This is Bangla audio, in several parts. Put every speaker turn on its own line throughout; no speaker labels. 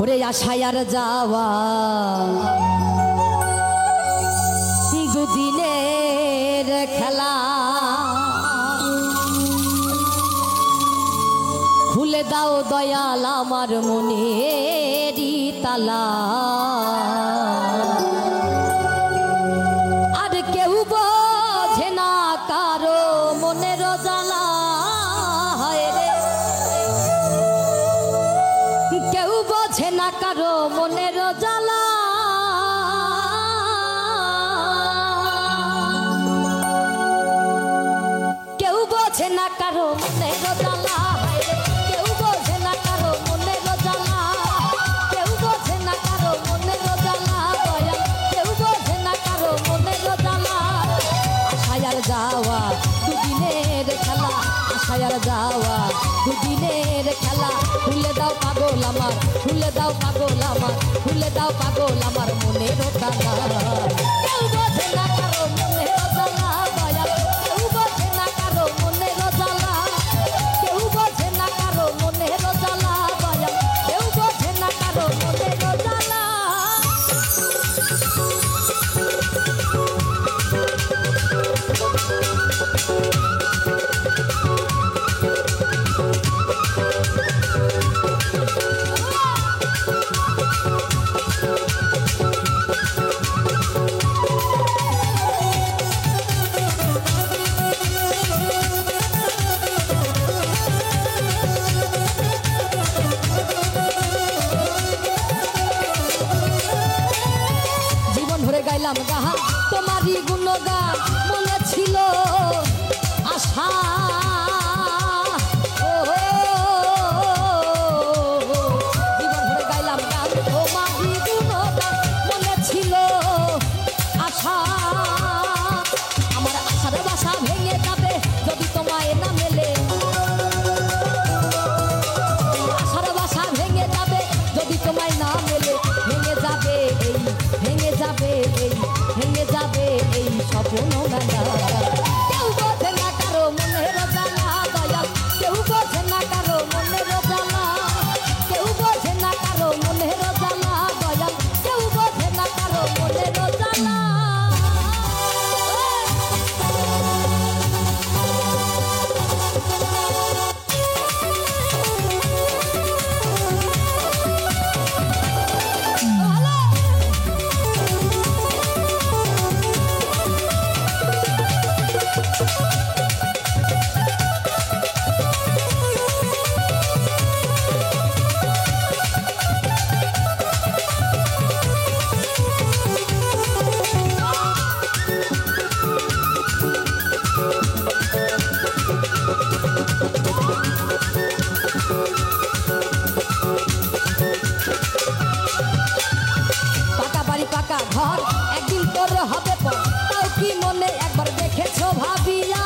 ওরে আশায় আর যাওয়া দুদিনের খেলা খুলে দাও দয়াল আমার মনেরই তালা আর কেউ বোঝে না কারো মনের জ্বালা হয় রে কেউ বোঝে না কারো মনের জ্বালা কেউ বোঝে না কারো মনের জ্বালা কেউ বোঝে না কারো মনের জ্বালা কেউ বোঝে না কারো মনের জ্বালা দয়া কেউ বোঝে না কারো মনের জ্বালা আশায় আর যাওয়া দুদিনের খেলা আশায় আর যাওয়া দুদিনের খেলা ভুলে দাও পাগল আমার ভুলে দাও পাগল আমার ভুলে দাও পাগল আমার মনের জ্বালা কেউ বোঝে না কারো মনের জ্বালা দয়া কেউ বোঝে না কারো মনের জ্বালা কেউ বোঝে না কারো মনের জ্বালা দয়া কেউ বোঝে না কারো মনের জ্বালা গাইলাম গান তোমারই গুণগান মনে ছিল আশা জীবন ভরে গাইলাম গান তোমারই গুণগান মনে ছিল আশা আমার আশার বাসা ভেঙে যাবে যদি তোমায় না মেলে আশার বাসা ভেঙে যাবে যদি তোমায় না মেলে ভেঙে যাবে এই স্বপ্ন মেলা কেউ বোঝে না কারো মনের জ্বালা দয়াল কেউ বোঝে না কারো মনের জ্বালা কেউ বোঝে না কারো মনের জ্বালা দয়াল কেউ বোঝে না কারো মনের জ্বালা পাকা ঘর একদিন তোর হবে পর তাও কি মনে একবার দেখেছো ভাবিয়া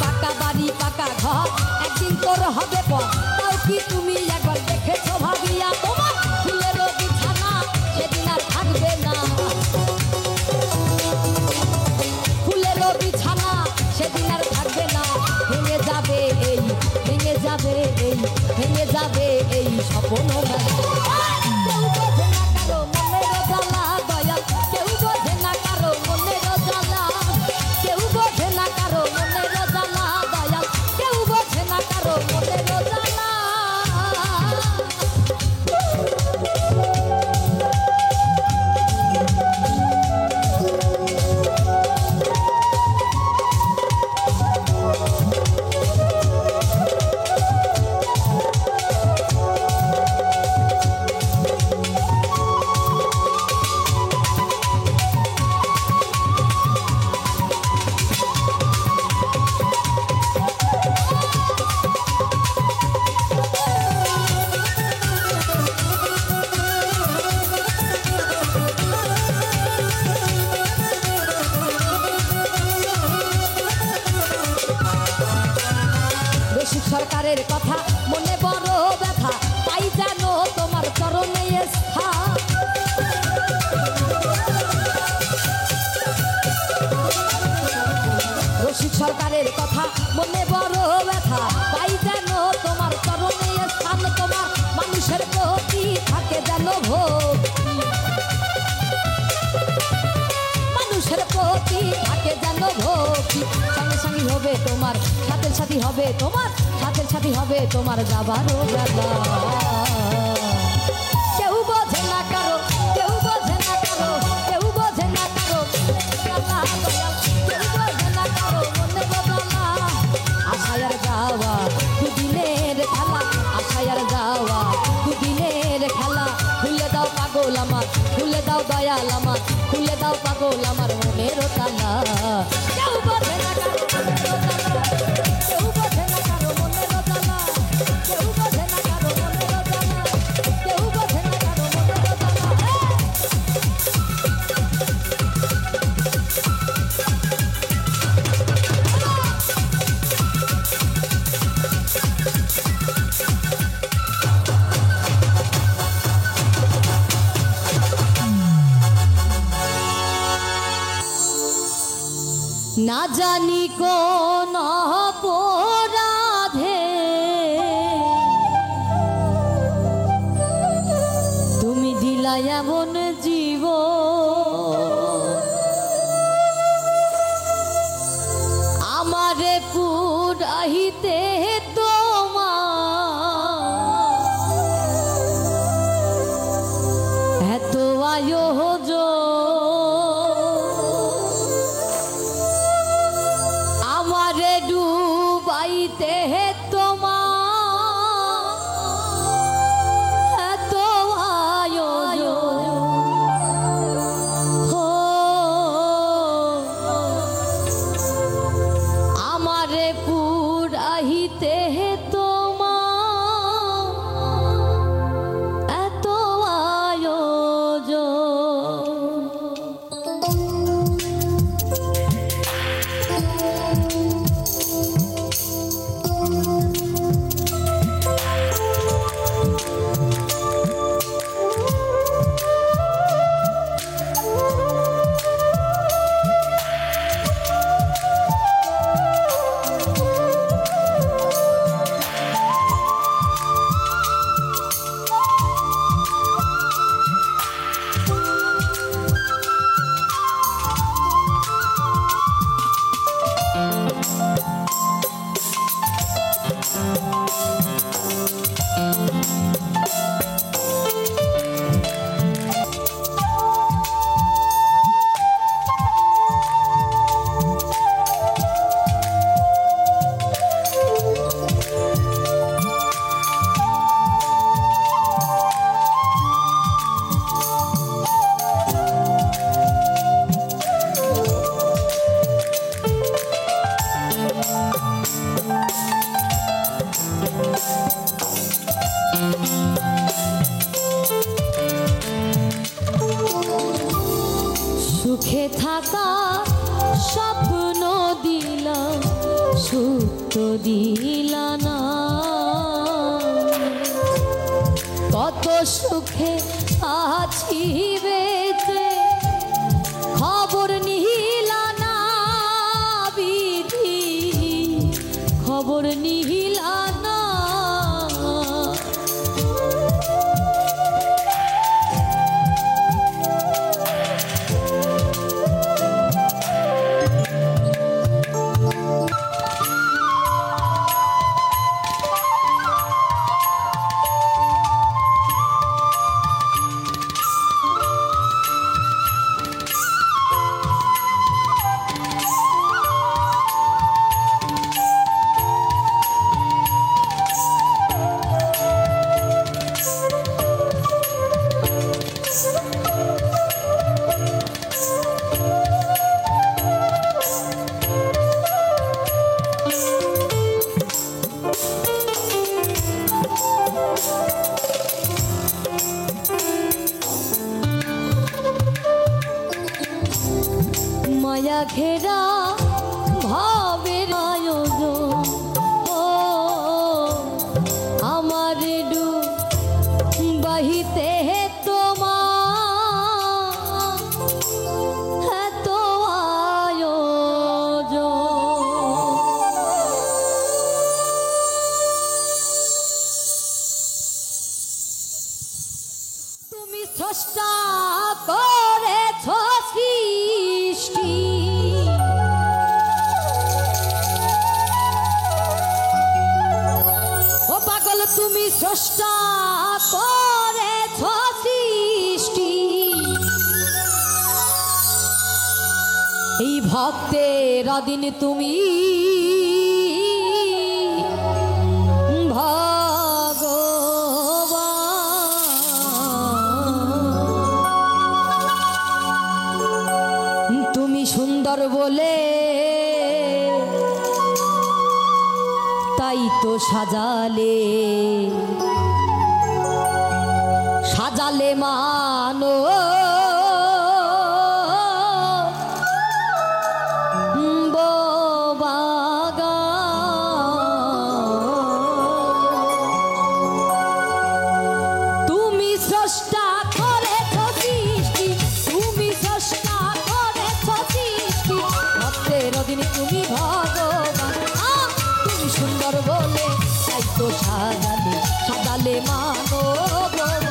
পাকা বাড়ি পাকা ঘর একদিন তোর হবে পর তাও কি তুমি একবার দেখেছো ভাবিয়া তোমার ফুলেরও বিছানা সেদিন আর থাকবে না ফুলেরও বিছানা সেদিন আর থাকবে না ভেঙে যাবে এই স্বপ্ন কেউ বোঝে না কারো মনের জ্বালা দয়াল কেউ বোঝে না কারো মনের জ্বালা কেউ বোঝে না কারো মনের জ্বালা দয়াল কেউ বোঝে না কারো মনের জ্বালা সরকারের কথা মনে বড় ব্যথা পাই জানো তোমার চরণে স্থান রসিক সরকারের কথা মনে বড় ব্যথা পাই যেন তোমার চরণে স্থান তোমার মানুষের প্রতি থাকে যেন ভক্তি মানুষের প্রতি থাকে যেন ভক্তি সঙ্গে সঙ্গী হবে তোমার সাথে সাথী হবে তোমার সাথে সাথী হবে তোমার যাবারও বেলা কেউ বোঝে না কারো কেউ বোঝে না কারো কেউ বোঝে না কারো কেউ বোঝে না কারো মনে বদলা আশায়ার যাওয়া দুদিনের খেলা আশায়ার যাওয়া দুদিনের খেলা খুলে দাও পাগল আমার খুলে দাও দয়াল আমার খুলে দাও পাগল আমার মনের তালা কেউ বোঝে না কারো কেউ বোঝে না কারো মনের তালা কেউ বোঝে না কারো মনের তালা কেউ বোঝে না কারো মনের তালা না জানি কোন অপরাধে তুমি দিলা এমন জীব আমারে পুরাহিতে তোমার এত আয়োজন ডুবাইতে তোমার এত আয়োজন আমারে পুরাহিতে তোমার এত আয়োজন সুখে থাকা স্বপ্ন দিলা সুখ তো দিলা না কত সুখে আছি বেঁচে খবর নিহিলা না বিধি খবর নিহিলা না মায়া ঘেরা ভাবের আয়োজন ও আমার ডুবাইতে তোমার এত আয়োজন স্রষ্টা করেছ সৃষ্টি, এই ভক্তের অধীন তুমি ভগবান। তুমি সুন্দর বলে তাই তো সাজালে সাজালে মানো তুমি স্রষ্টা করেছ সৃষ্টি, তুমি স্রষ্টা করেছ সৃষ্টি, ভক্তের অধীন তুমি ভগবান। তুমি সুন্দর বলে তাই তো সাজালে সাজালে মানো ভগবান।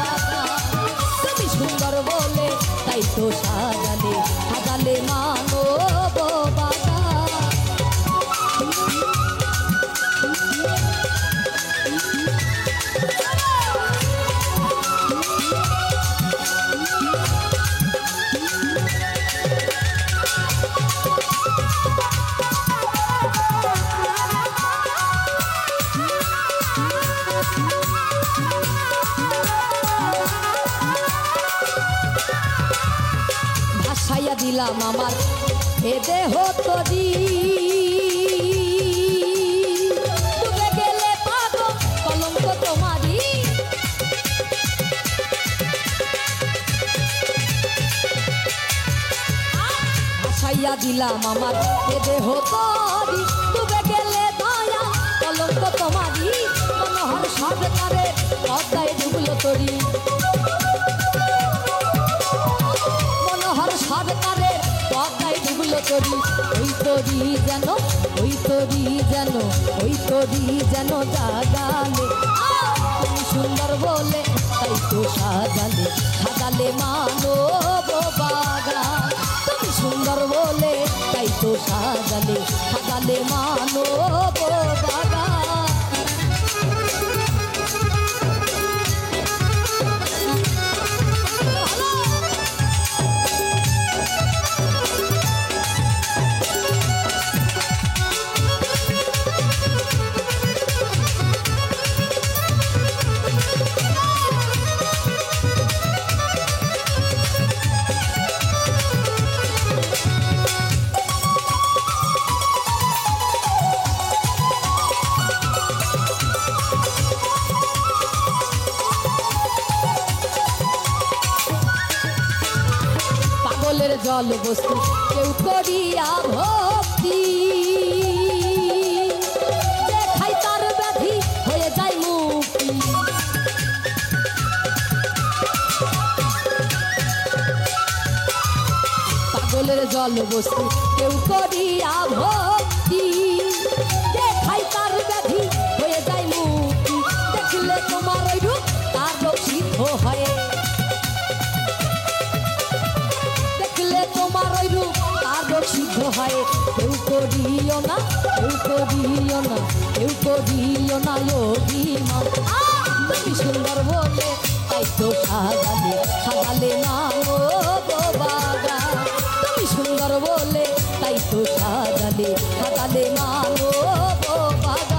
তুমি সুন্দর বলে তাই তো সাজালে সাজালে মানো ভগবান। ভাসাইয়া দিলাম আমার এ দেহ তরি, ডুবে গেলে পাগল কলঙ্ক তোমারি। ভাসাইয়া দিলাম আমার এ দেহ তরি, ডুবে গেলে দয়া কলঙ্ক তোমারি। মনোহর সরকারের পদ্মায় ডুবলো তরি, মনোহর সরকারের পদ্মায় ডুবলো তরি। ওই তরি যেন ওই তরি যেন ওই তরি যেন জাগালে। তুমি সুন্দর বলে তাই তো সাজালে সাজালে মানব বাগান। তুমি সুন্দর বলে তাই তো সাজালে সাজালে মানব বাগান। পাগলের জল বস্তু কেউ করিয়া ভক্তি, দেখাই তার ব্যাধি হয়ে যায় মুক্তি। পাগলের জল বস্তু কেউ করিয়া ভক্তি, দেখাই তার ব্যাধি হয়ে যায় মুক্তি। দেখলে তোমার ওই রূপ তার রোগ সিদ্ধ হয়, দেখলে তোমার ওই রূপ তার রোগ সিদ্ধ হয়। কেউ করিও না কেউ করিও না কেউ করিও না অভিমান। তুমি সুন্দর বলে তাই তো সাজালে সাজালে মানব বাগান। তুমি সুন্দর বলে তাই তো সাজালে সাজালে মানব বাগান।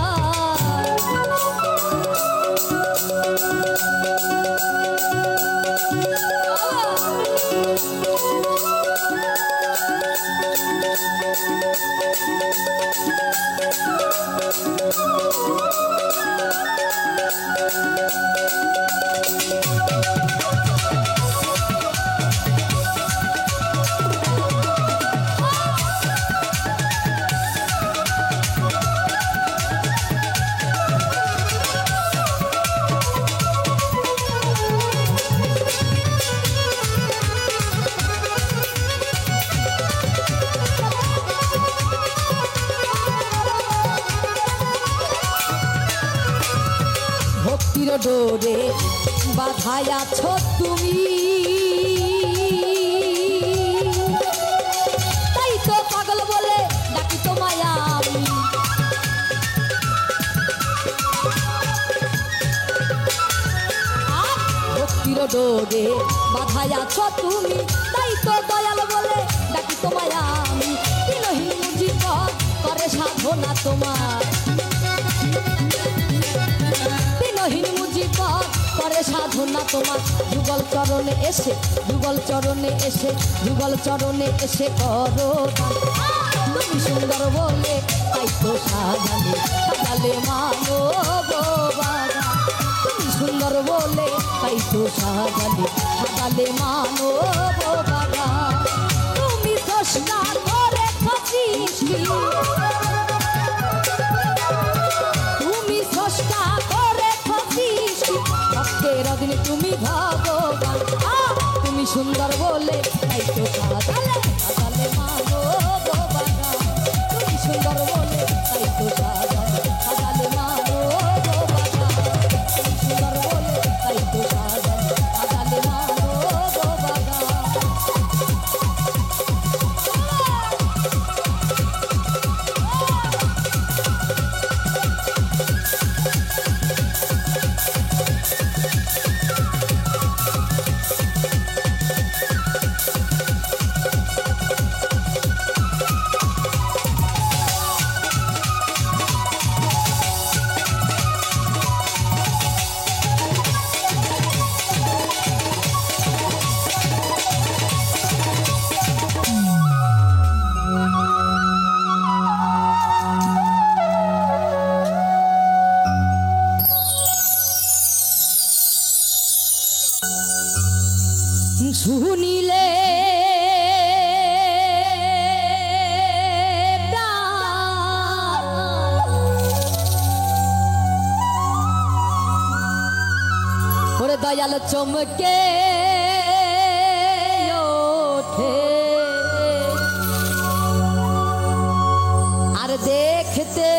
ভক্তির ডোরে বাধায়াছ তুমি, তাই তো পাগল বলে ডাকি তোমায় আমি। ভিতরে বাধাই আছো তুমি, তাই তো দয়াল বলে ডাকি তোমায় আমি। দিনহীন মুজিবত করে সাধনা তোমার, দিনহীন মুজিবত করে সাধনা তোমার। যুগল চরণে এসে, যুগল চরণে এসে, যুগল চরণে এসে করো দান। তুমি সুন্দর বলে তাই তো সাজালে, সাজালে মানো গো বাবা। তুমি সুন্দর বলে তাই তো সাজালে, সাজালে মানো গো বাবা। তুমি দোষটা করে সৃষ্টি, তুমি স্রষ্টা করে সৃষ্টি, ভক্তের অধীনে তুমি ভগবান। তুমি সুন্দর বলে তাই তো সাজালে, সাজালে মানো গো বাবা। তুমি সুন্দর বলে তাই তো সাজালে, সাজালে মানো গো বাবা। তুমি সুন্দর বলে তাই তো সাজালে, সাজালে মানো গো বাবা। শুনিলে ওরে দয়াল চমকে ওঠে, আর দেখতে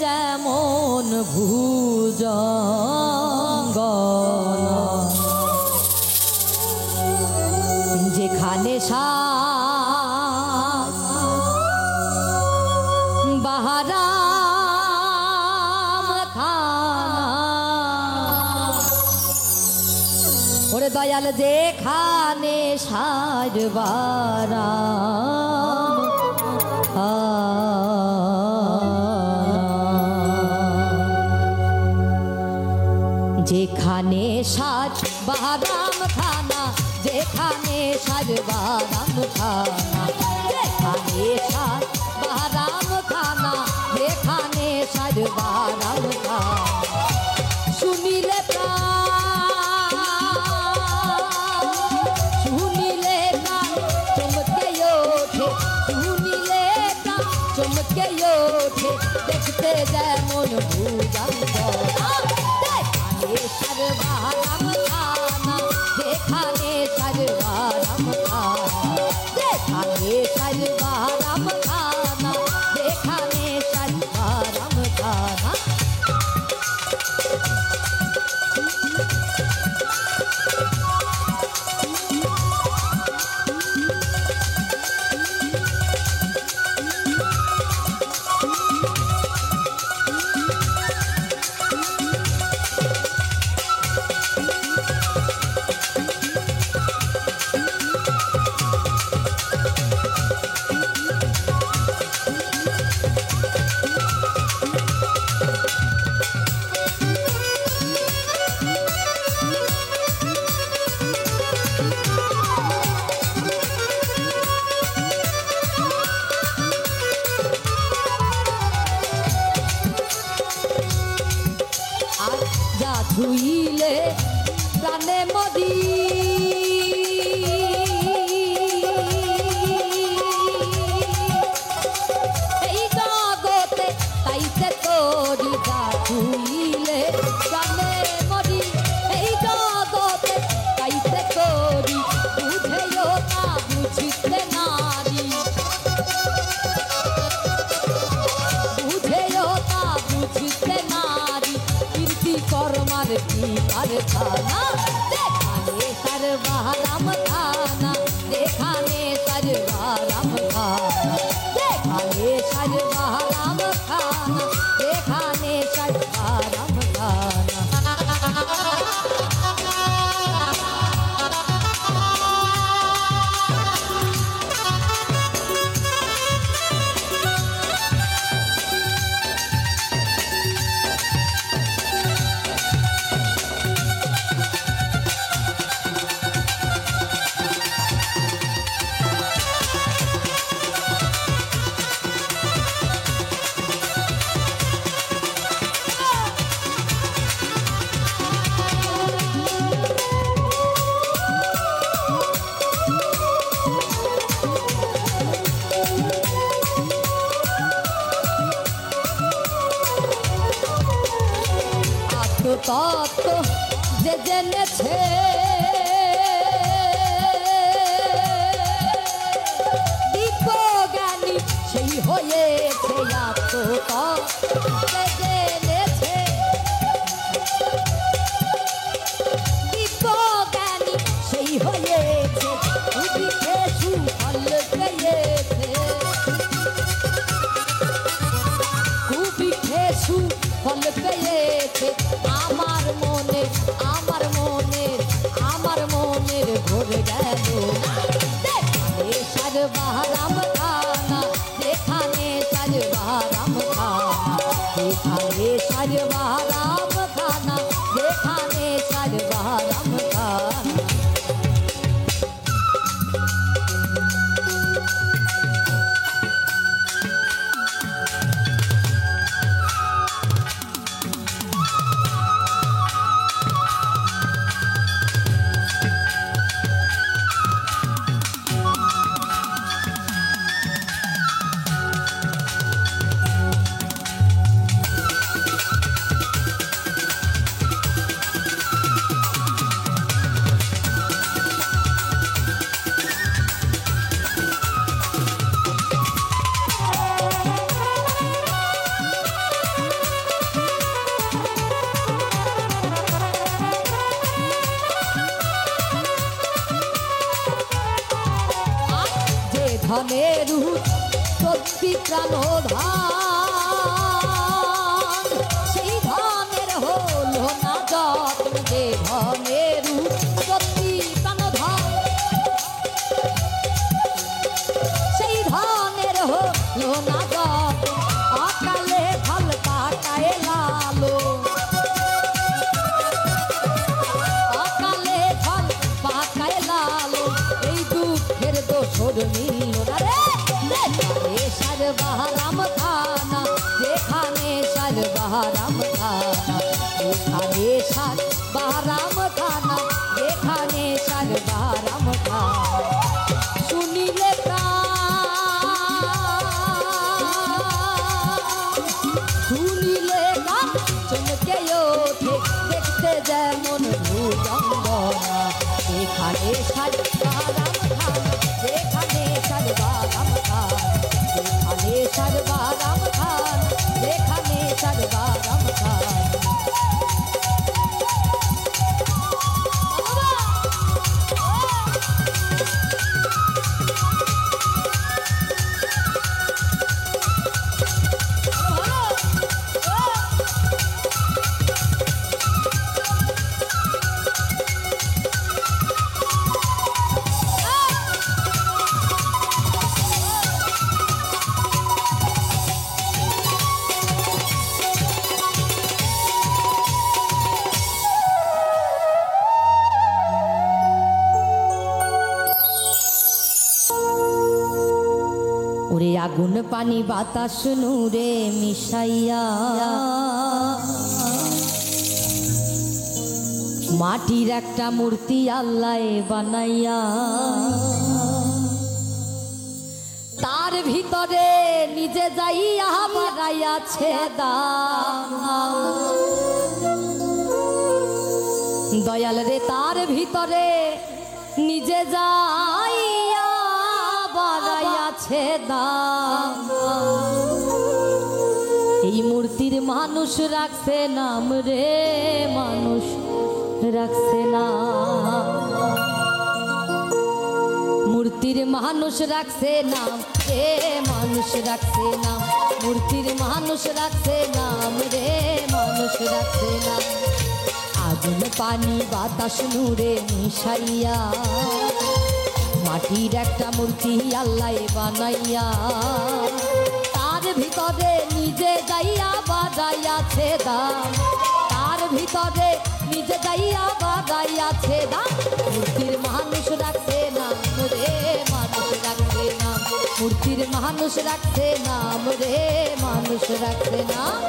যেমন ভুজঙ্গ, যেখানে বাহারাম খানা, ওরে দয়াল যেখানে সারবারাম যেখানে সাজ বাহারাম খানা, যেখানে সাজ বাহারাম খানা, যেখানে সাজ বাহারাম খানা, যেখানে সাজ বাহারাম খানা। শুনিলে প্রাণ, শুনিলে প্রাণ চমকে ওঠে, শুনিলে প্রাণ চমকে ওঠে, দেখতে যেমন ভুজঙ্গ। সারবারাম খানা, যেখানে সারবারাম খানা, যেখানে সারবারাম খানা, যেখানে সারবারাম খানা। ছুইলে প্রাণে মদি, এই জগতে তাইতে তোরি যা ছুইলে প্রাণে মদি, এই জগতে তাইতে তোরি বুঝেও তা বুঝিতে নারী, বুঝেও তা বুঝিতে নারী। কীর্তি কর্মার কি কারখানা, যেখানে সারবারাম খানা, যেখানে সারবারাম খানা, যেখানে সারবারাম খানা, যেখানে সারবারাম খানা। তত্ত্ব যে জেনেছে দিব্যজ্ঞানী সেই হয়েছে আত্মতত্ত্ব যে জেনেছে দিব্যজ্ঞানী সেই হয়েছে উদিতে সুফল পেয়েছে কুপিঠে সুফল পেয়েছে আমার মনের ভরে গেল সাজবারাম খানা যেখানে সাজবারাম খানা যেখানে সাজবারাম খানা যেখানে সাজবারাম খানা ধনের সত্যি প্রাণধান সেই ধনের হলো না যত্ন যে ধনের সত্যি প্রাণধান সেই ধনের হলো না যত্ন অকালে ফল পাকায় লালো অকালে ফল পাকায় লালো এই দুঃখের দোষর মিল সাজবারাম খানা যেখানে সাজবারাম খানা যেখানে সাজবারাম খানা যেখানে সাজবারাম খানা শুনিলে শুনিলে গান চমকে ওঠে দেখতে যেমন ভুজঙ্গনা যেখানে সাজবারাম খানা যেখানে সাজবারাম খানা যেখানে সাজবারাম খান যেখানে সাজবারাম খান ওরে আগুন পানি বাতাস নূরে মিশাইয়া মাটির একটা মূর্তি আল্লাহ বানাইয়া তার ভিতরে নিজে যাইয়া বানাইয়াছে দয়াল রে তার ভিতরে নিজে যাইয়া বানাইয়াছে এই মূর্তির মানুষ রাখছে নাম রে মানুষ রাখছে না মূর্তির মানুষ রাখছে নাম রে মানুষ রাখছে নাম মূর্তির মানুষ রাখছে নাম রে মানুষ রাখছে নাম আগুন পানি বাতাস নূরে মিশাইয়া মাটির একটা মূর্তি আল্লাহ বানাইয়া তার ভিতরে নিজে যাইয়া বাজাইয়াছে দাম তার ভিতরে নিজে যাইয়া বাজাইয়াছে দাম মূর্তির মানুষ রাখছে নাম রে মানুষ রাখছে নাম মূর্তির মানুষ রাখছে নাম রে মানুষ রাখছে নাম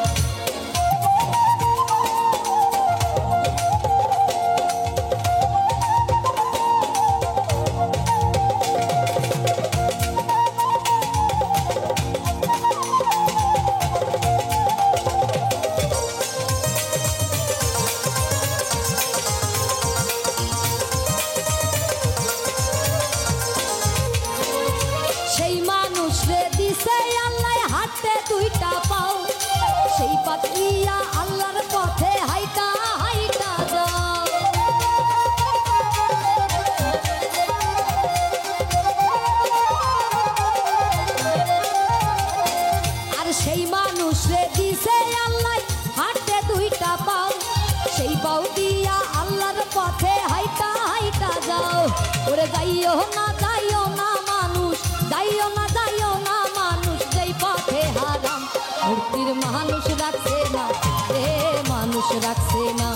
মানুষ রে দিছে আল্লাহ হাতে দুইটা পাও, সেই পাও দিয়া আল্লাহর পথে হাইটা হাইটা যাও। ওরে যাইও না মানুষ, যাইও না মানুষ, যেই পথে হারাম মূর্তির মানুষ রাখছে না রে, মানুষ রাখছে না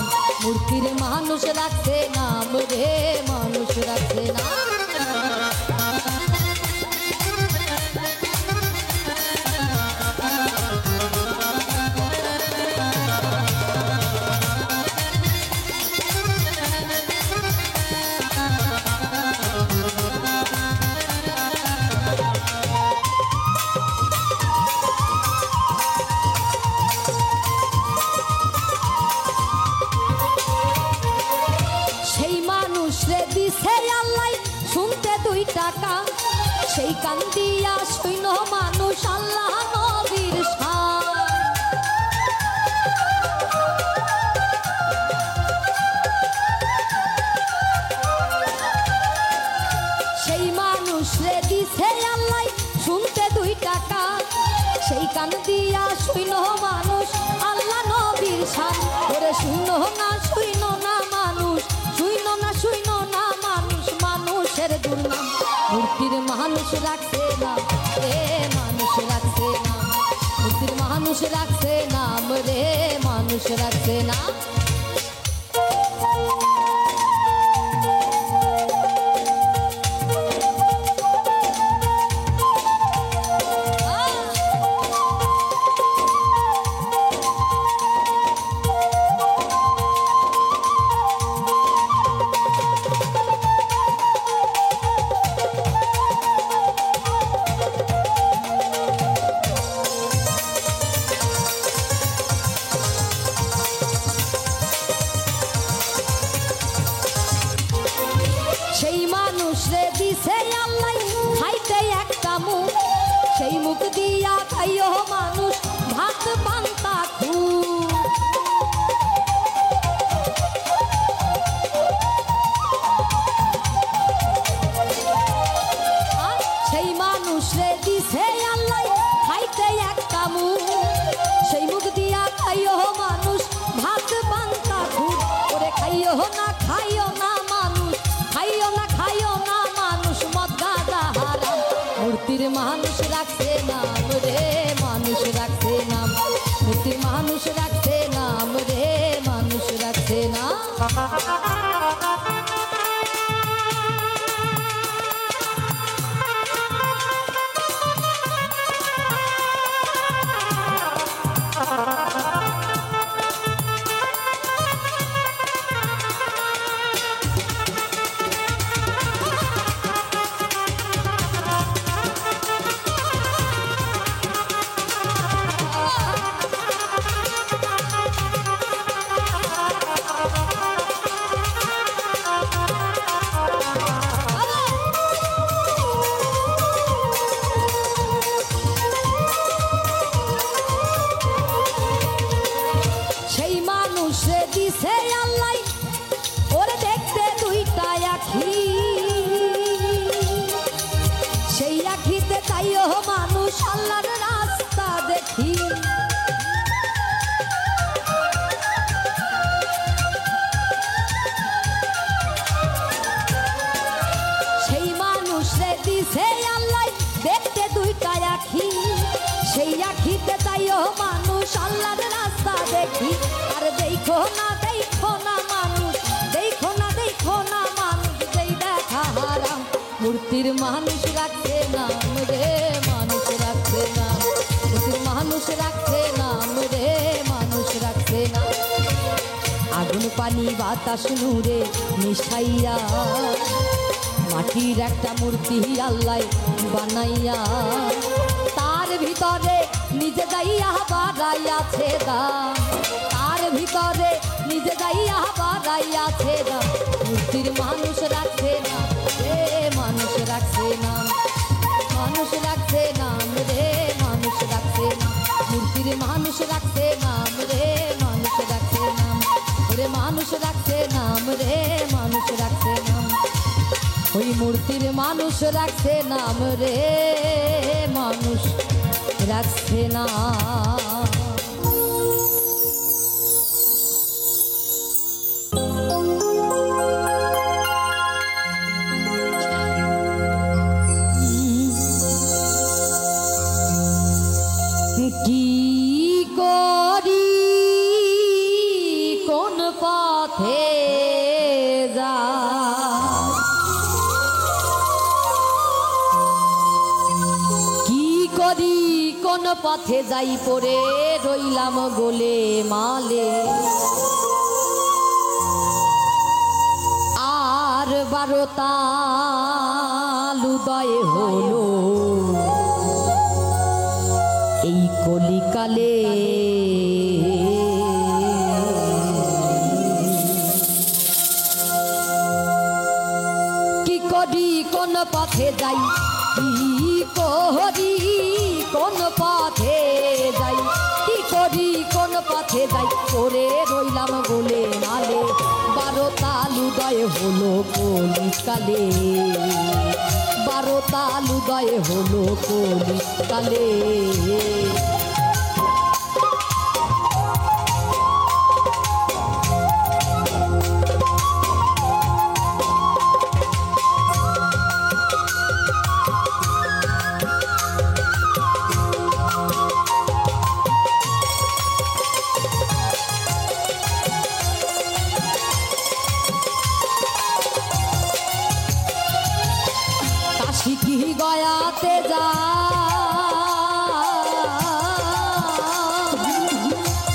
মূর্তির মানুষ রাখছে নাম রে, মানুষ রাখছে না। দিছে আল্লাহ শুনতে 2 টাকা, সেই কান দিয়া শুইন মানুষ আল্লাহ নবীর শান। সেই মানুষ রে দিছে আল্লাহ শুনতে 2 টাকা, সেই কান দিয়া শুইন মানুষ আল্লাহ নবীর শান। ওরে শুইনো না মানুষ, শুইনো না মানুষ, মানুষের দুর্নাম মূর্তির মানুষ রাখছে না রে, মানুষ রাখছে না মূর্তির মানুষ রাখছে নাম রে, মানুষ রাখছে না। সেই মানুষ রে দিছে আল্লাহ খাইতে একটা মুখ, সেই মুখ দিয়া খাইও মানুষ ভাত পান্তা খুব। সেই মানুষ রে দিছে আল্লাহ খাইতে একটা মুখ, সেই মুখ দিয়া খাইও মানুষ ভাত পান্তা খুব। ওরে খাইও না মানুষ, খাইও না মানুষ মদ গাঁজা হারাম মূর্তির মানুষ রাখছে নাম রে, মানুষ রাখছে নাম মূর্তির মানুষ রাখছে নাম রে, মানুষ রাখছে না। দিছে আল্লাহ ওরে দেখতে 2টা আখি, সেই আখিতে তাইও মানুষ আল্লাহর রাস্তা দেখি। সেই মানুষ রে দিছে আল্লাহ দেখতে 2টা আখি, সেই আখিতে তাইও মানুষ আল্লাহর রাস্তা দেখি। আর দেখো না মানুষ, দেখো না মানুষ, যেই দেখা হারাম মূর্তির মানুষ রাখছে নাম রে, মানুষ রাখছে না মূর্তির মানুষ রাখছে নাম রে, মানুষ রাখছে না। আগুন পানি বাতাস নূরে মিশাইয়া মাটির একটা মূর্তি আল্লাহ বানাইয়া, তার ভিতরে নিজে যাইয়া বাড়াইয়াছে দাম, তার ভিতরে নিজে যাইয়া বাড়াইয়াছে দাম মূর্তির মানুষ রাখছে না রে, মানুষ রাখছে না মানুষ রাখছে নাম রে, মানুষ রাখছে না মূর্তির মানুষ রাখছে নাম রে, মানুষ রাখছে নাম রে, মানুষ রাখছে নাম রে, মানুষ রাখছে নাম ওই মূর্তির মানুষ রাখছে নাম রে, মানুষ রাখছে না। পথে যাই পড়ে রইলাম গোলে মালে আর 12টা উদয় হলো এই কলিকালে কি করি কোন পথে যাই কি করি কোন পথে যাই কি করি কোন পথে যাই করে রইলাম গোলে মালে 12টা উদয় হলো কলিকালে 12টা উদয় হলো কলিকালে শিখি গয়াতে যা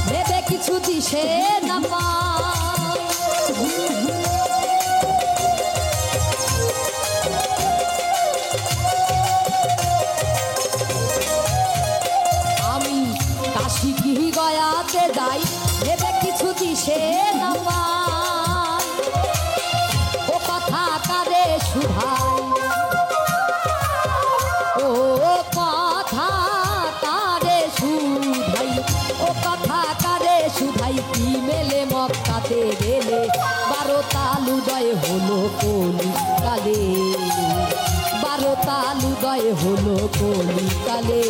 ভেবে কিছু দিশে না আমি কাশি কি গয়াতে যাই ভেবে কিছু দিশে না ও কথা কারে শুধাই ও কথা কারে শুধাই ও কথা কারে শুধাই কি মেলে মক্কাতে গেলে 12টা উদয় হলো কলিকালে 12টা উদয় হলো কলিকালে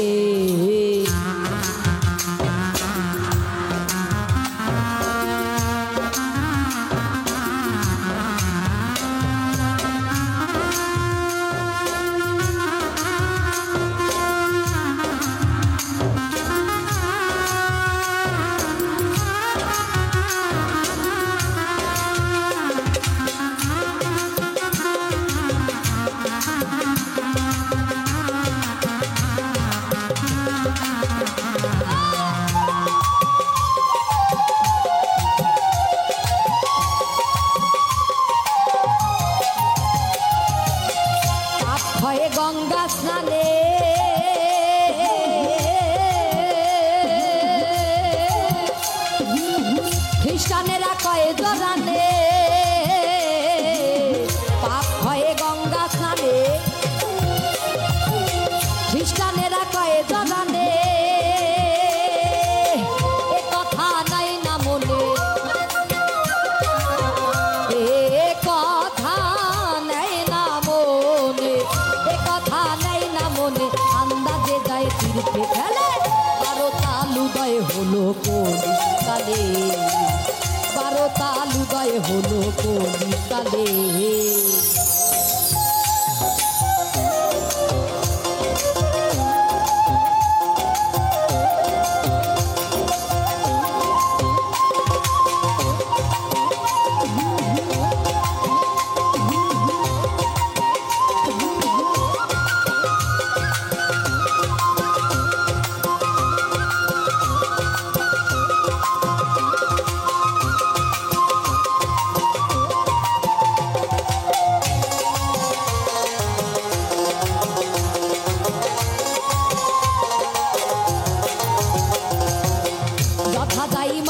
হয় গঙ্গা স্নানে খ্রিস্টানেরা কয়ে জরানে পাপ হয় গঙ্গা স্নানে খ্রিস্টানেরা কয়ে জরানে এ কথা নাই না মনে এ কথা নাই না মনে এ কথা নাই না মনে আন্দাজে যায় তীর্থে ফেলে 12টা উদয় হলো কলিকালে 12টা উদয় হলো কলিকালে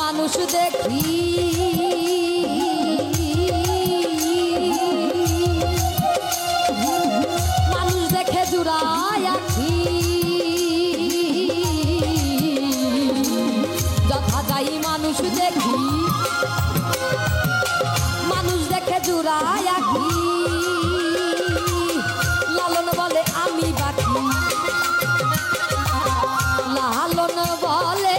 মানুষ দেখি মানুষ দেখে জুড়ায় আখি যথা যাই মানুষ দেখি মানুষ দেখে জুড়ায় আখি লালন বলে আমি বাকি লালন বলে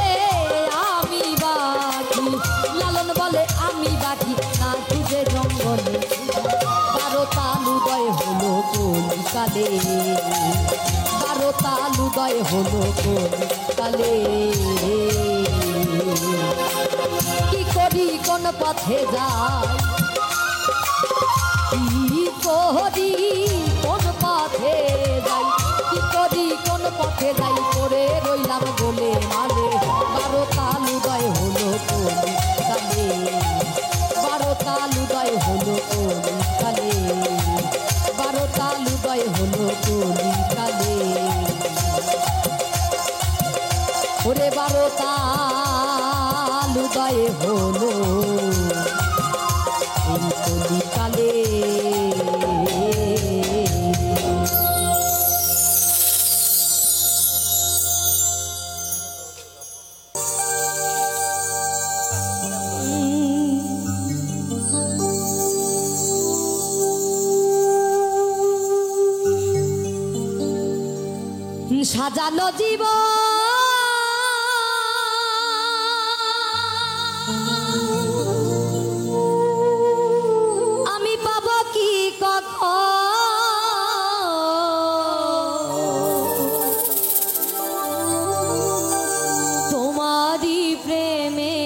লালন বলে আমি বাকি না খুঁজে জঙ্গলে 12টা উদয় হলো কলিকালে 12টা উদয় হলো কলিকালে কি করি কোন পথে যাই কি করি কোন পথে যাই কি করি কোন পথে যাই করে রইলাম কাল উদয় হলো এই কলিকালে। সাজানো জীবন আমি পাবো কি কখন তোমারই প্রেমে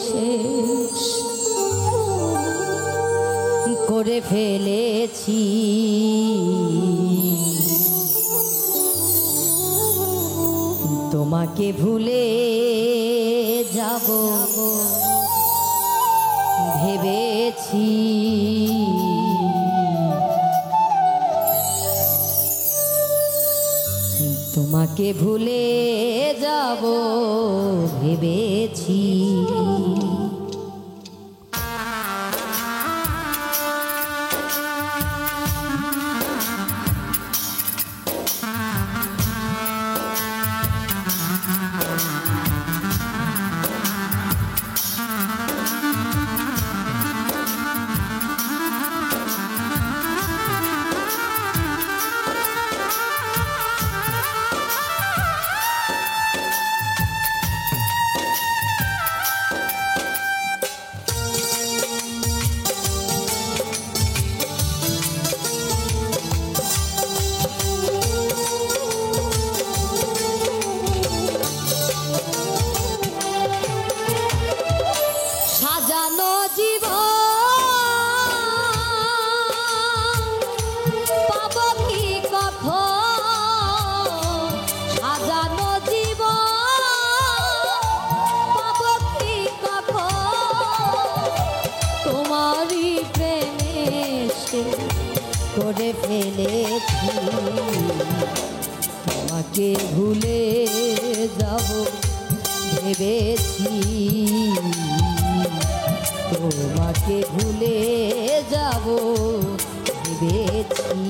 শেষ করে ফেলেছি। তোমাকে ভুলে যাব ভেবেছি, তোমাকে ভুলে যাব ভেবেছি। করে ফেলেছি তোমাকে ভুলে যাব ভেবেছি, তোমাকে ভুলে যাব ভেবেছি।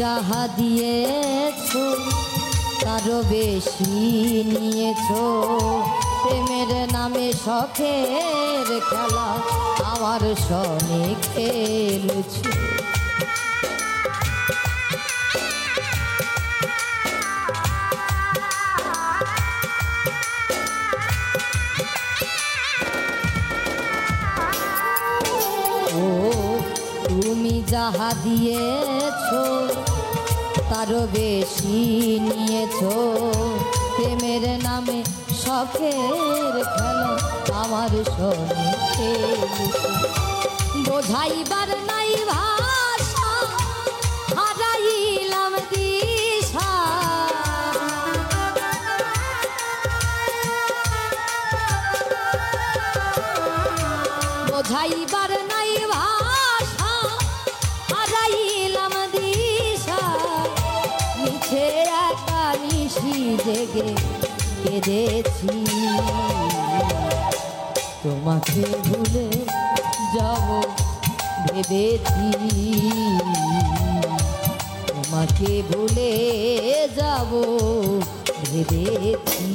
যাহা দিয়েছো তারও বেশি নিয়েছো, প্রেমের নামে শখের খেলা আমার সনে খেলেছো। ও তুমি যাহা দিয়েছো তারও বেশি নিয়েছো, প্রেমের নামে শখের খেলা আমার সনে খেলেছো। বোঝাইবার নাই ভাষা হারাইলাম দিশা, বোঝাইবার নাই ভাষা হারাইলাম দিশা, মিছে একা নিশি জেগে কেঁদেছি। তোমাকে ভুলে যাব ভেবেছি, তোমাকে ভুলে যাব ভেবেছি।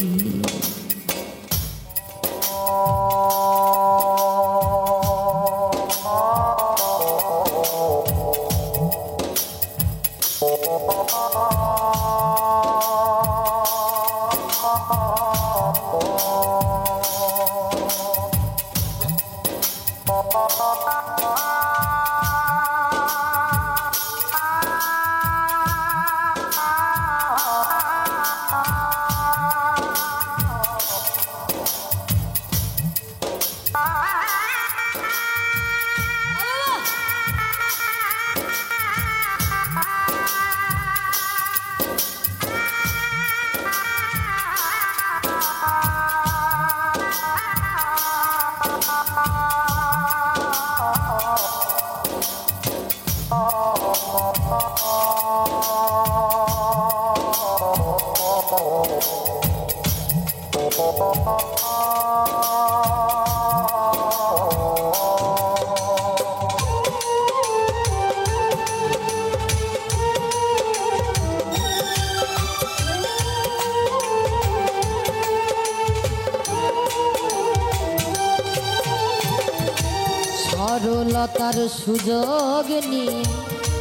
সরলতার সুযোগ নিয়ে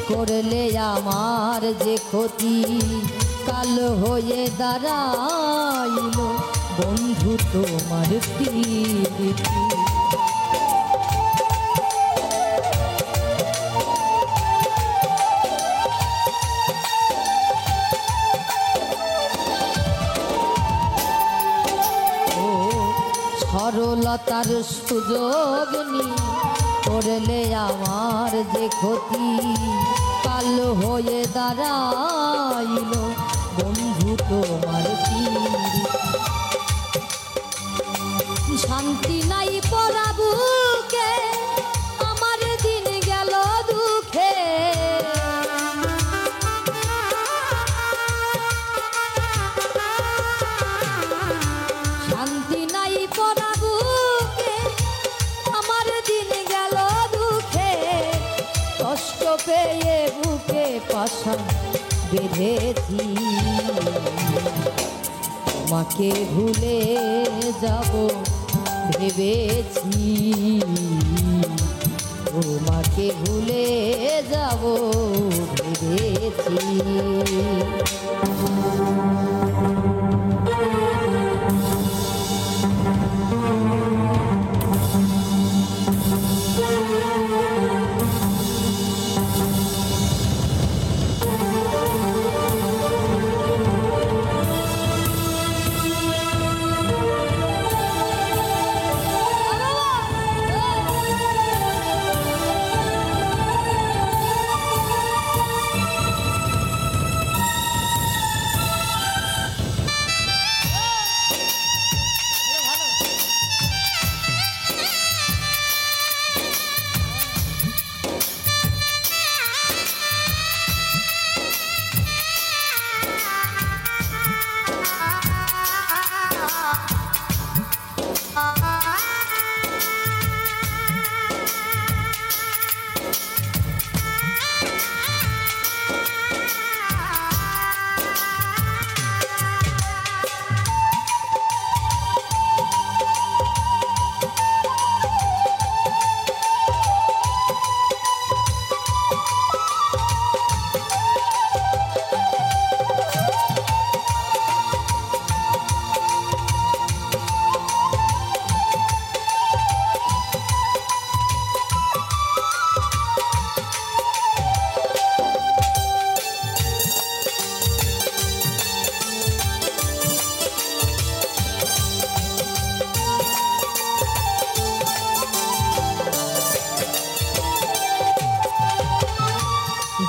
করলে আমার যে ক্ষতি, কাল হয়ে দাঁড়াইল বন্ধু তোমার প্রীতি। সরলতার সুযোগ নিয়ে করলে আমার যে ক্ষতি, কাল হয়ে দাঁড়াইল বন্ধু তোমার প্রীতি। শান্তি নাই পরাবুকে আমার দিন গেল দুঃখে, শান্তি নাই পরাবুকে আমার দিন গেল দুঃখে, কষ্ট পেয়ে বুকে পাশা বেঁধেছি, তোমাকে ভুলে যাব ভেবেছি, তোমাকে ভুলে যাব ভেবেছি।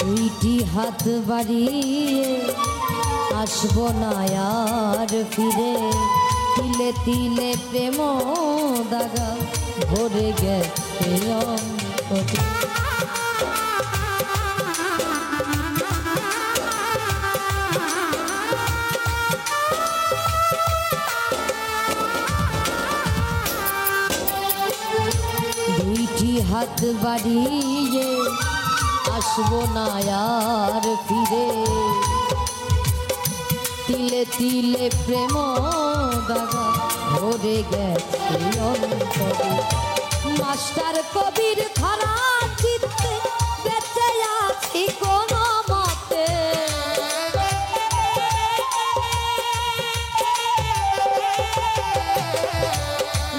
দুইটি হাত বাড়িয়ে আসবো না আর ফিরে, তিলে তিলে প্রেম দাগা ভরে গেছে অন্তরে। দুইটি হাত বাড়িয়ে আসবো না আর ফিরে, তিলে তিলে প্রেম দাগা ভরে গেছে অন্তরে। মাস্টার কবির খারা চিত্তে বেঁচে আছি কোনো মতে,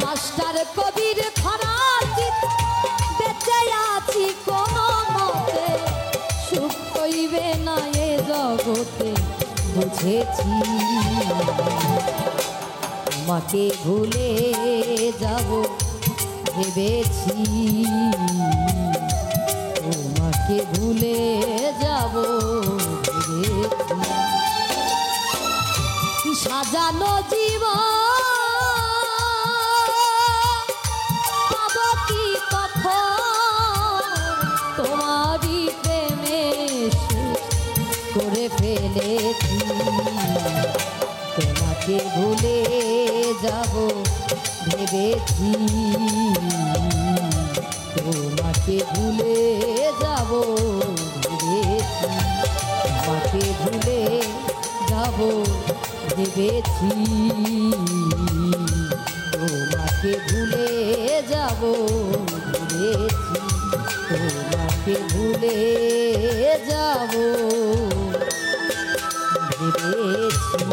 মাস্টার কবির খারা চিত্তে রেখেছি তোমাকে ভুলে যাব ভেবেছি তোমাকে ভুলে যাব ভেবেছি সাজানো জীবন পাবো কি কখন তোমারই প্রেমে করে ফেলেছি তোমাকে ভুলে যাব ভেবেছি তোমাকে ভুলে যাব ভেবেছি তোমাকে ভুলে যাব ভেবেছি তোমাকে ভুলে যাব ভেবেছি তোমাকে ভুলে যাব ভেবেছি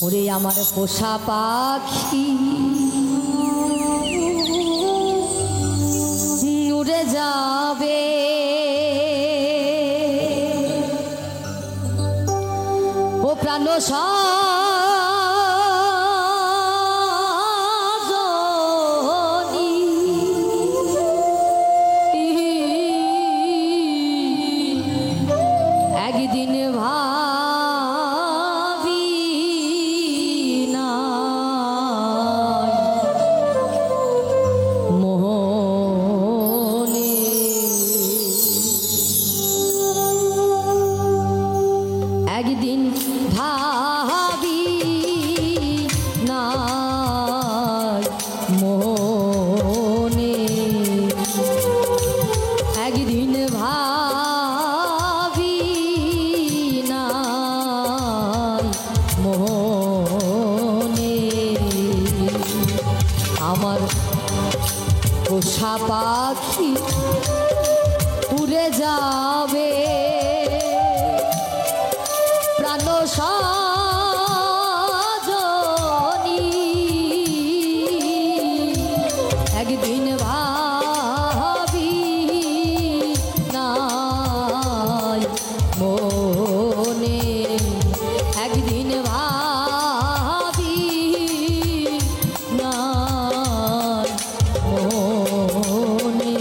ওরে আমার পোষা পাখি উড়ে যাবে ও প্রাণ সজনী একদিন একদিন ভাবি না মনে একদিন ভাবি না মনে আমার পোষা পাখি উড়ে যাবে প্রাণ সজনী একদিন ভাবি নাই মনে একদিন ভাবি নাই মনে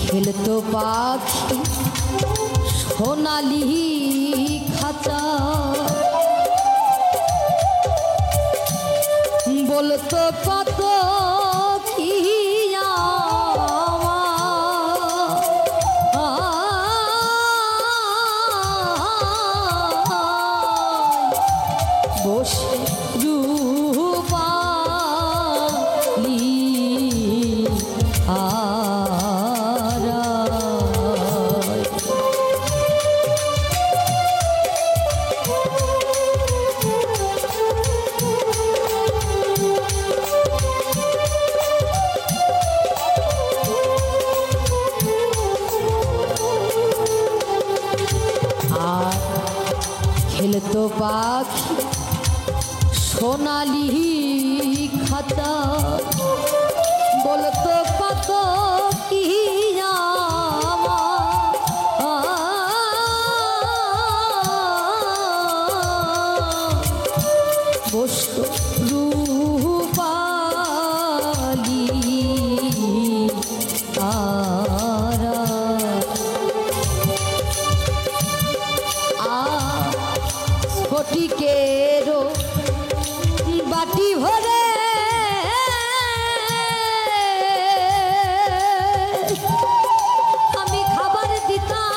খেলতো পাখি সোনালি খাঁচা বলতো কত কি বসে রূপালি খেলতো পাখি সোনালি খাতা বলতো কত কি বসতো রূপালি ফটিকেরও বাটি ভরে আমি খাবার দিতাম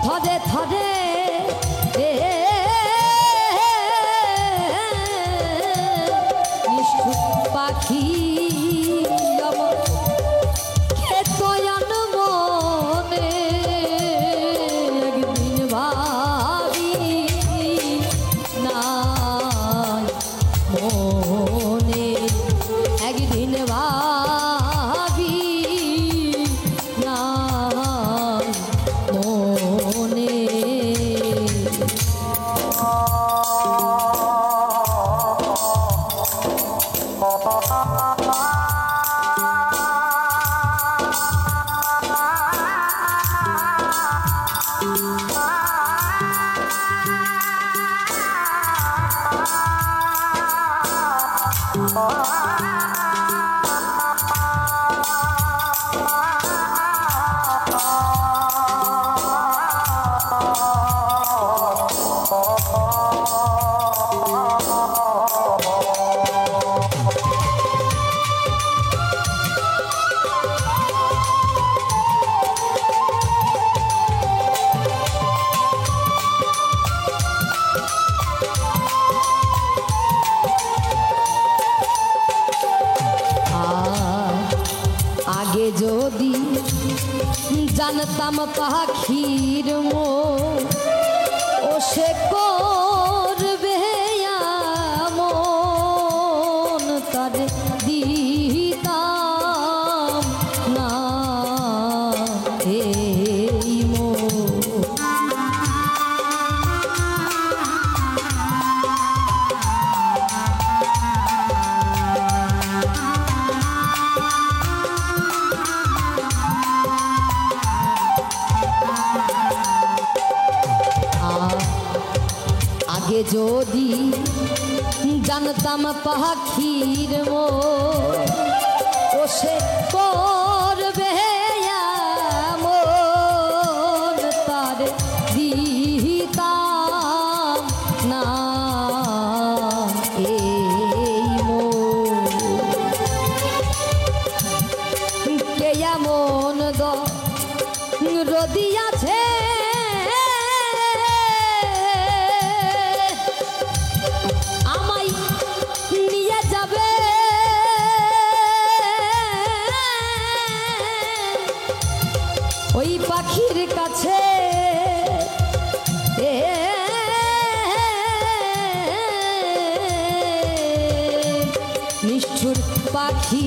থরে থরে নিষ্ঠুর পাখি আমার খেতয়ান মনে একদিন ভাবি নাই মনে একদিন ভাবি নাই মনে আগে যদি জানতাম পাখির মন ও সে করবে মন তার দিতাম না এই মন আগে যদি জানতাম পাখির মন ও সে করবে মন তার দিতাম না এই মন কে এমন রদিয়াছে ওই পাখির কাছে নিষ্ঠুর পাখি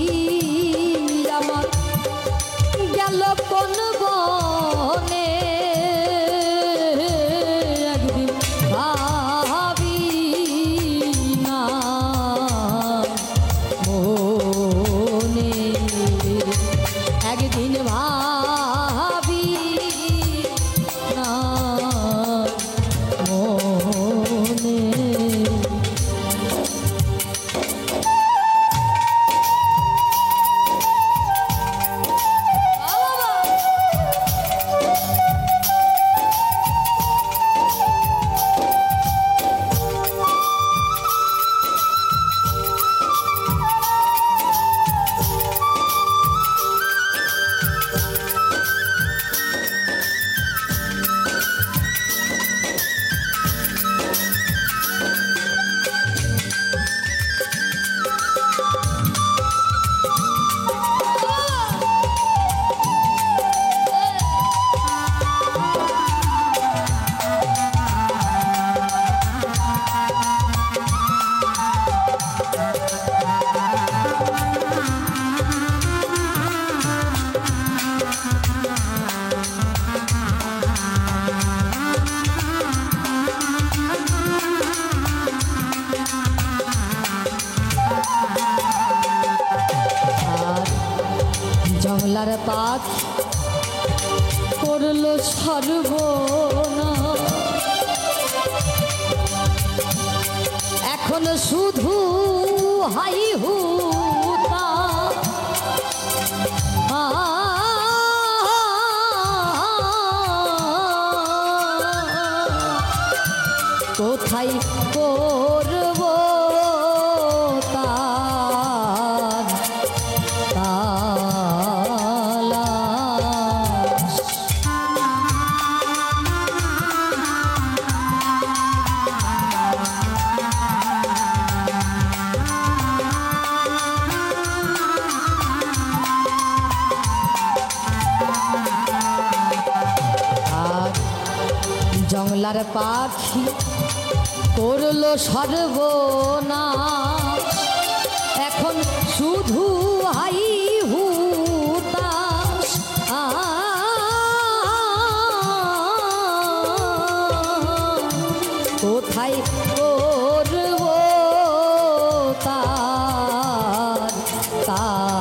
আমার গেল কোন বনে একদিন ভাবি না মনে একদিন ভাবি না মনে জংলার পাত করল সর্বনাশ এখন শুধু হাই হুতা কোথায় করব তার তালাশ। জংলার পাখি করলো সর্বনাশ, এখন শুধু হাই হুতাশ। কোথায় করব তার তালাশ।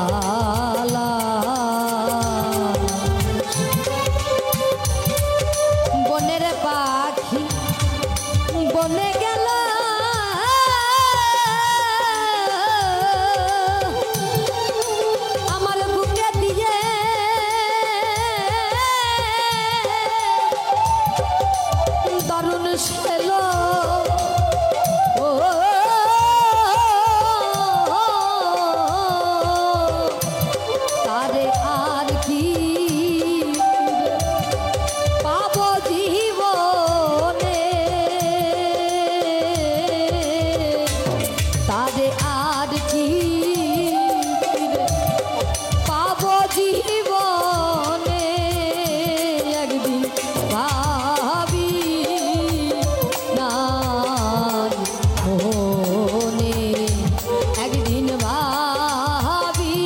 বনের পাখি বনে গেল, আমার বুকে দিয়ে দারুণ ছিল। তারে আর কি পাবো জীবনে, তারে আর কি পাবো জীবনে। একদিন ভাবি নাই মনে, একদিন ভাবি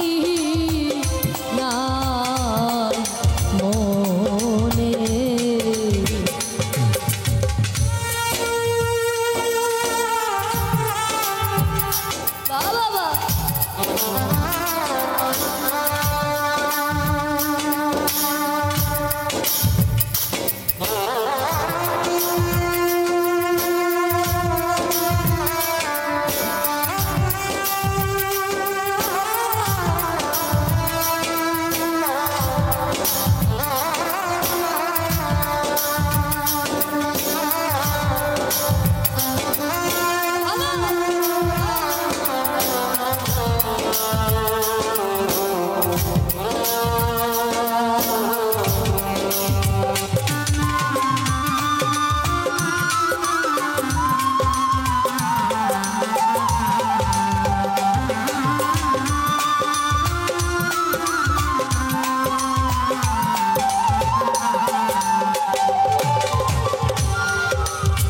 নাই মনে। বাবা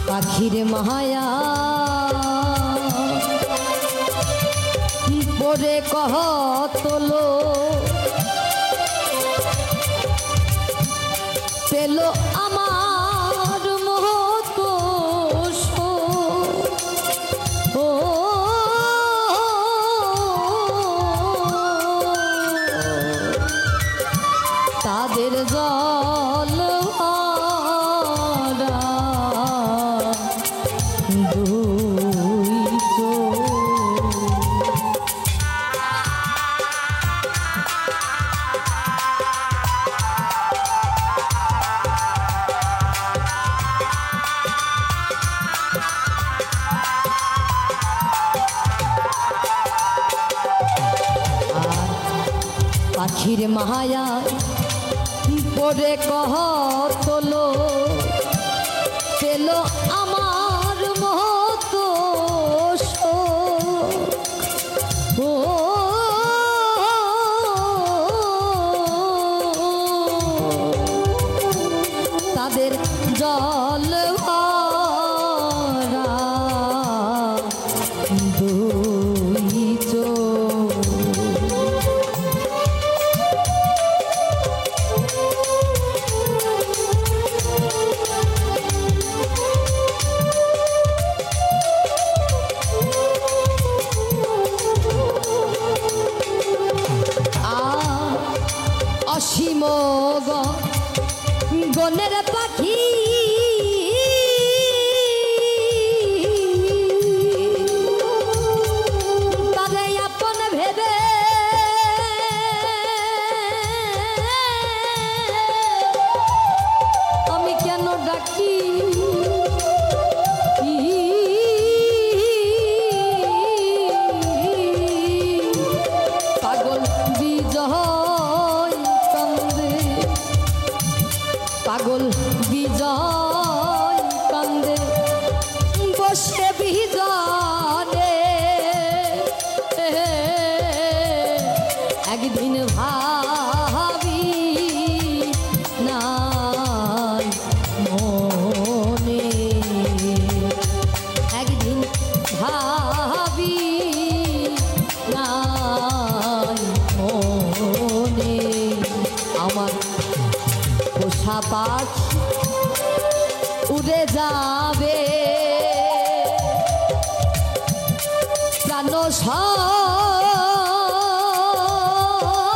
পাখির মায়া পরে কহতলো পেল আমার মতো ও তাদের জল দুই পাখির মায়া পরে কহতলো পেল আমার মতো ও তাদের জল ভরা দুই চোখ। অসীম গনের পাখি তারে আপন ভেবে আমি কেন ডাকি পাগল বিজয় কান্দে বসে বিজনে একদিন ভাবি নাই মনে একদিন ভাবি নাই মনে আমার পোষা পাখি উড়ে যাবে প্রাণ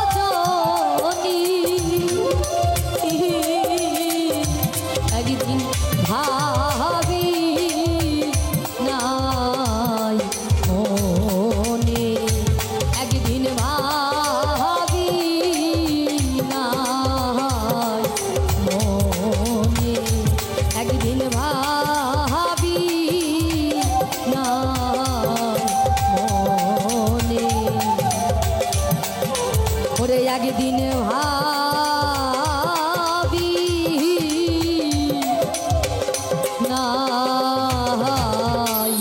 সজনী একদিন ভাবি নাই মনে একদিন ভাবি নাই মনে একদিন ভাবি নাই মনে ওরে একদিন ভাবি নাই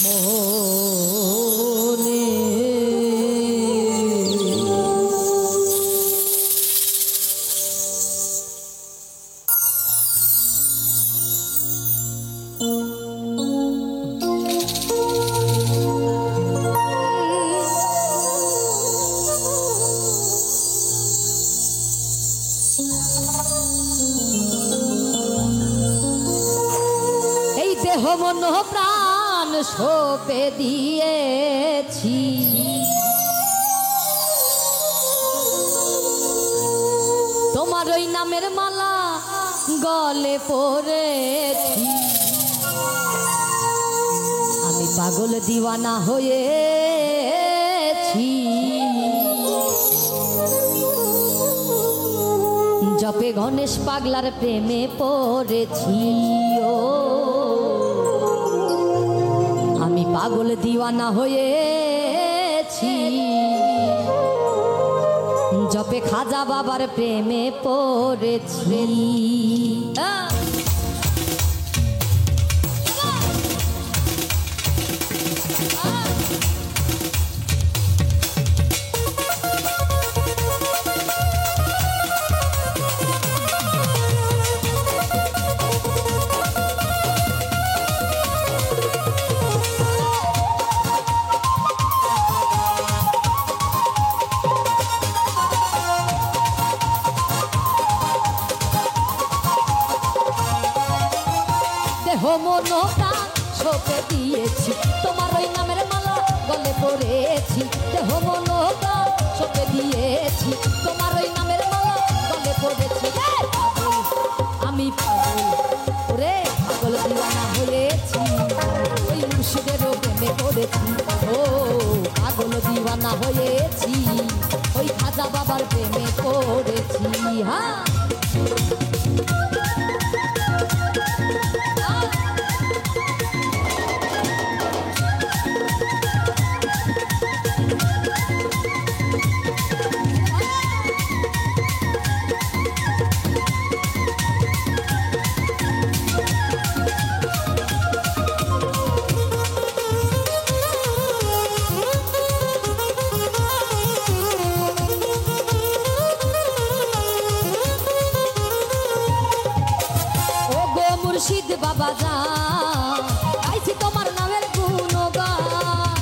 মনে এই দেহ মন প্রাণ সঁপে দিয়েছি তোমার ওই নামের মালা গলে পড়েছি আমি পাগল দিওয়ানা হয়েছি জপে গণেশ পাগলার প্রেমে পড়েছি ও আমি পাগল দিওয়ানা হয়েছি জপে খাজা বাবার প্রেমে পড়েছি মন প্রাণ সঁপে দিয়েছি তোমার ওই নামের মালা গলে পড়েছি দেহ মন প্রাণ সঁপে দিয়েছি তোমার ওই নামের মালা গলে পড়েছি আমি পাগল ওরে পাগল দিওয়ানা হয়েছি ওই মুর্শিদের প্রেমে পড়েছি ও পাগল দিওয়ানা হয়েছি ওই খাজা বাবার প্রেমে পড়েছি হ্যাঁ মুর্শিদ বাবা যান গাইছি তোমার নামের গুণগান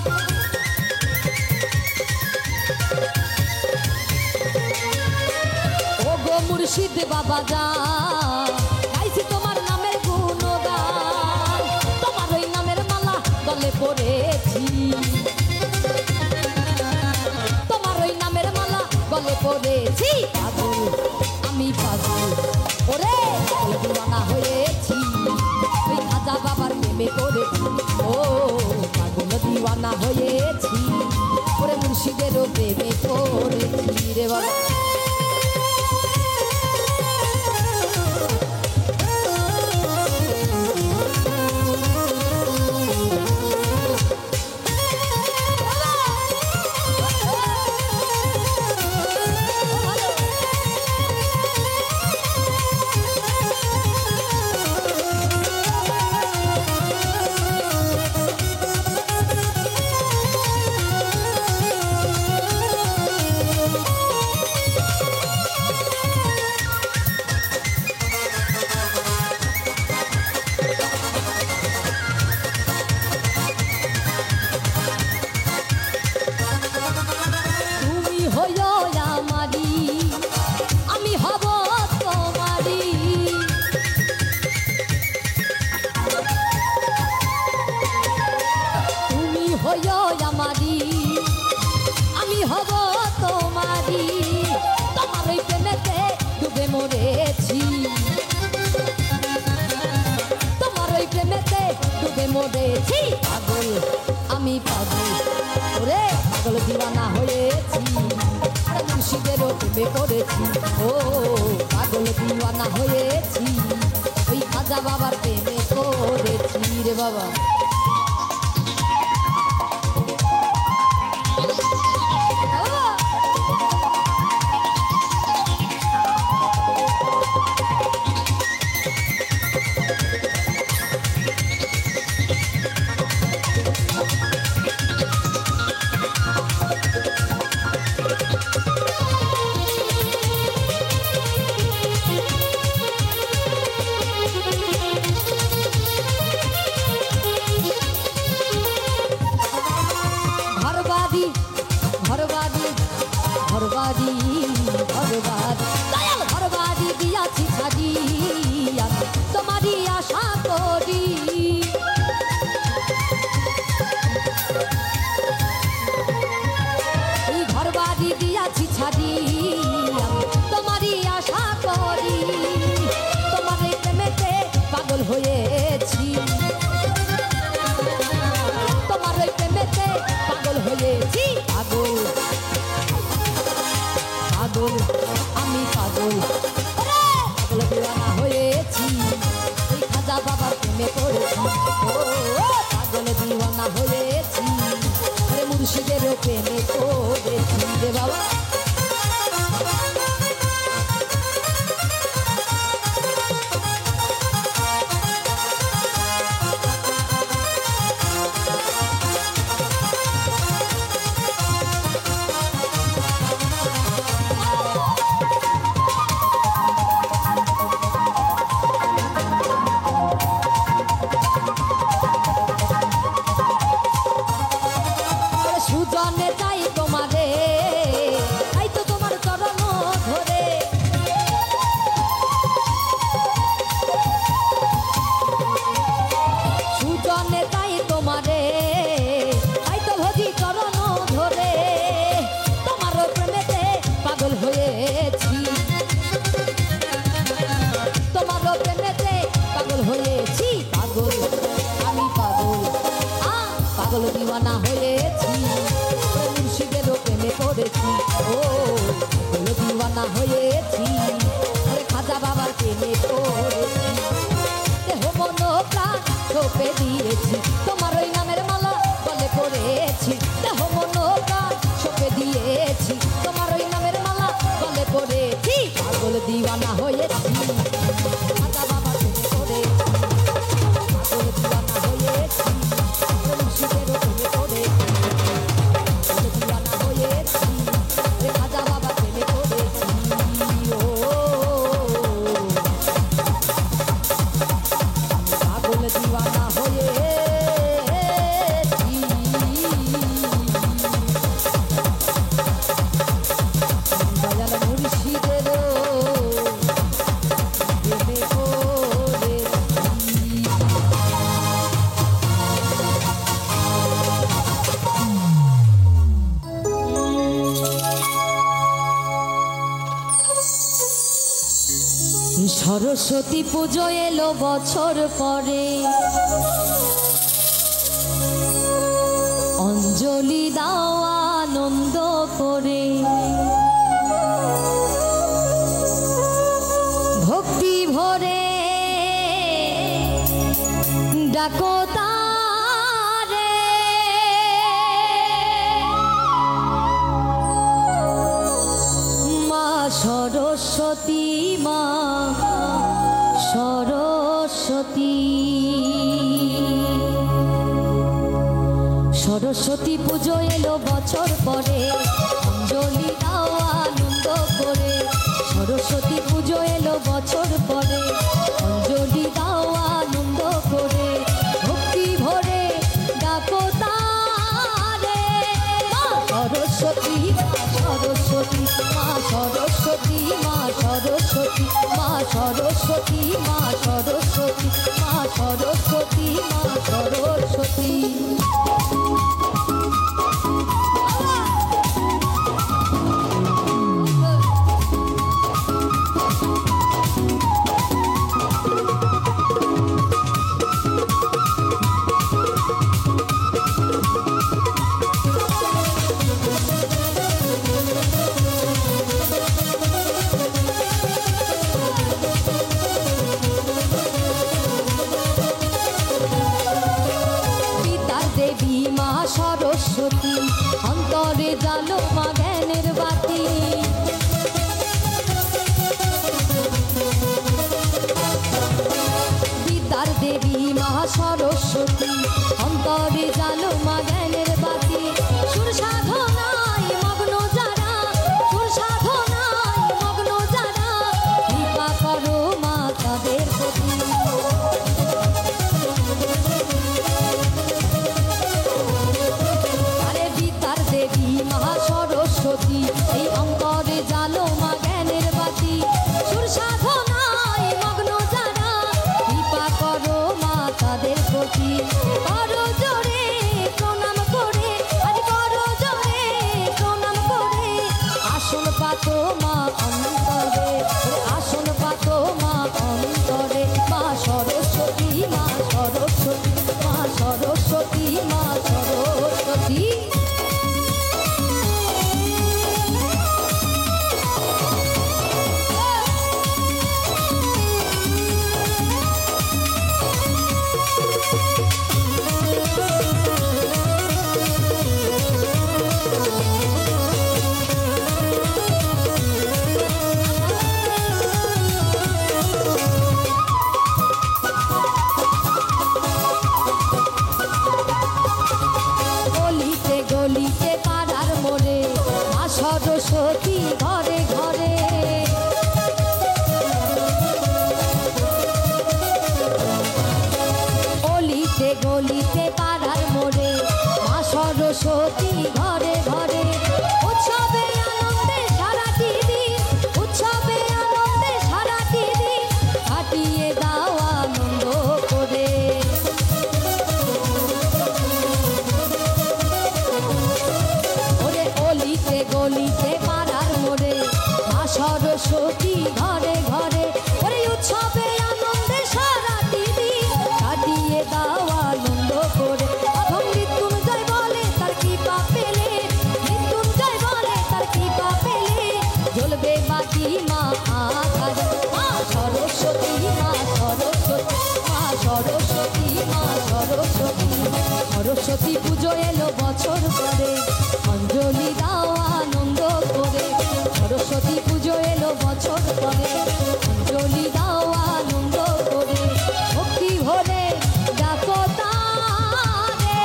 ও গো মুর্শিদ বাবা যান গাইছি তোমার নামের গুণগান তোমার ওই নামের মালা গলে পড়েছি তোমার ওই নামের মালা গলে পড়েছি পাগল আমি পাগল ওরে দিওয়ানা হয়েছি ওই খাজা বাবার প্রেমে পড়েছি ও পাগল দিওয়ানা হয়েছি ওরে মুর্শিদেরও প্রেমে পড়েছি রে বাবা ছি পাগল আমি পাগল ওরে পাগল দিওয়ানা হয়েছি মুর্শিদেরও প্রেমে পড়েছি ও পাগল দিওয়ানা হয়েছি ওই খাজা বাবার প্রেমে পড়েছি রে বাবা ঘরবাড়ি দয়াল ঘরবাড়ি দিয়াছি সাজিয়া তোমারই আশা করি এই ঘরবাড়ি দিয়াছি সাজিয়া তোমারই আশা করি তোমার প্রেমেতে পাগল হয়েছি তোমার প্রেমেতে পাগল হয়েছি পাগল পাগল আমি পাগল পাগল দিওয়ানা হয়েছি এই খাজা বাবার প্রেমে পড়েছি ও পাগল দিওয়ানা হয়েছি মুর্শিদেরও প্রেমে পড়েছি রে বাবা সুজনে চাই তোমারে তাই তো তোমার চরণ ধরে সুজনে চাই তোমারে তাই তো ভজি চরণ ধরে তোমার প্রেমেতে পাগল হয়েছি তোমার প্রেমেতে পাগল হয়েছি পাগল আমি পাগল পাগল দিওয়ানা হয়েছি মুর্শিদেরও প্রেমে পড়েছি ও পাগল দিওয়ানা হয়েছি খাজা বাবার প্রেমে পড়েছি দেহ মন প্রাণ সঁপে দিয়েছি তোমার ওই নামের মালা গলে পড়েছি দেহ মন প্রাণ সঁপে দিয়েছি তোমার ওই নামের মালা গলে পড়েছি পাগল দিওয়ানা হয়েছি খাজা বাবার প্রেমে পড়েছি পাগল দিওয়ানা হয়েছি মুর্শিদেরও প্রেমে পড়েছি পাগল দিওয়ানা হয়েছি খাজা বাবা প্রেমে পড়েছি ও পাগল দিওয়ানা হয়েছি দয়াল মুর্শিদেরও প্রেমে পড়েছি সরস্বতী পুজো এলো বছর পরে অঞ্জলি দাও আনন্দ করে ভক্তি ভরে ডাকো তারে মা সরস্বতী মা সরস্বতী সরস্বতী পুজো এলো বছর পরে অঞ্জলি দাও আনন্দ করে সরস্বতী পুজো এলো বছর পরে অঞ্জলি দাও আনন্দ করে ভক্তি ভরে ডাকো তারে মা সরস্বতী মা সরস্বতী মা সরস্বতী মা সরস্বতী মা সরস্বতী মা সরস্বতী মা সরস্বতী মা সরস্বতী সরস্বতী অন্তরে জালো মা জ্ঞানের বাতি সুর সাধনায় মগ্ন যারা সুর সাধনায় মগ্ন যারা কৃপা করো মা তাদের প্রতি আরে বিদ্যার দেবী মহা সরস্বতী এই অন্তরে জালো মা জ্ঞানের বাতি সুর সাধনায় মগ্ন যারা কৃপা করো মা তাদের প্রতি করো জোরে প্রণাম করে আজ করো জোরে প্রণাম করে আসন পাতো মা অন্তরে আসন পাতো মা অন্তরে মা সরস্বতী মা সরস্বতী মা সরস্বতী মা সরস্বতী গলিতে পাড়ার মোড়ে মা সরস্বতী ঘরে ঘরে অলিতে গলিতে পাড়ার মোড়ে মা সরস্বতী ঘরে ঘরে উৎসবে আনন্দে সারাটি দিন উৎসবে আনন্দে সারাটি দিন কাটিয়ে দাও আনন্দ করে গলিতে গলিতে পাড়ার মোড়ে মা সরস্বতী ঘরে ঘরে ওরে উৎসবে আনন্দে সারাটি দিন কাটিয়ে দাও আনন্দ করে অধম মৃত্যুঞ্জয় বলে তার কৃপা পেলে মৃত্যুঞ্জয় বলে তার কৃপা পেলে জ্বলবে বাতি মা আকাশ মা সরস্বতী মা সরস্বতী মা সরস্বতী মা সরস্বতী সরস্বতী পুজো এলো বছর পরে অঞ্জলি দাও আনন্দ করে সরস্বতী পুজো এলো বছর পরে অঞ্জলি দাও আনন্দ করে ভক্তি ভরে ডাকো তারে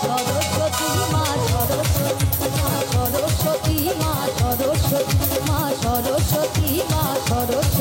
সরস্বতী মা সরস্বতী মা সরস্বতী মা সরস্বতী মা সরস্বতী মা সরস্বতী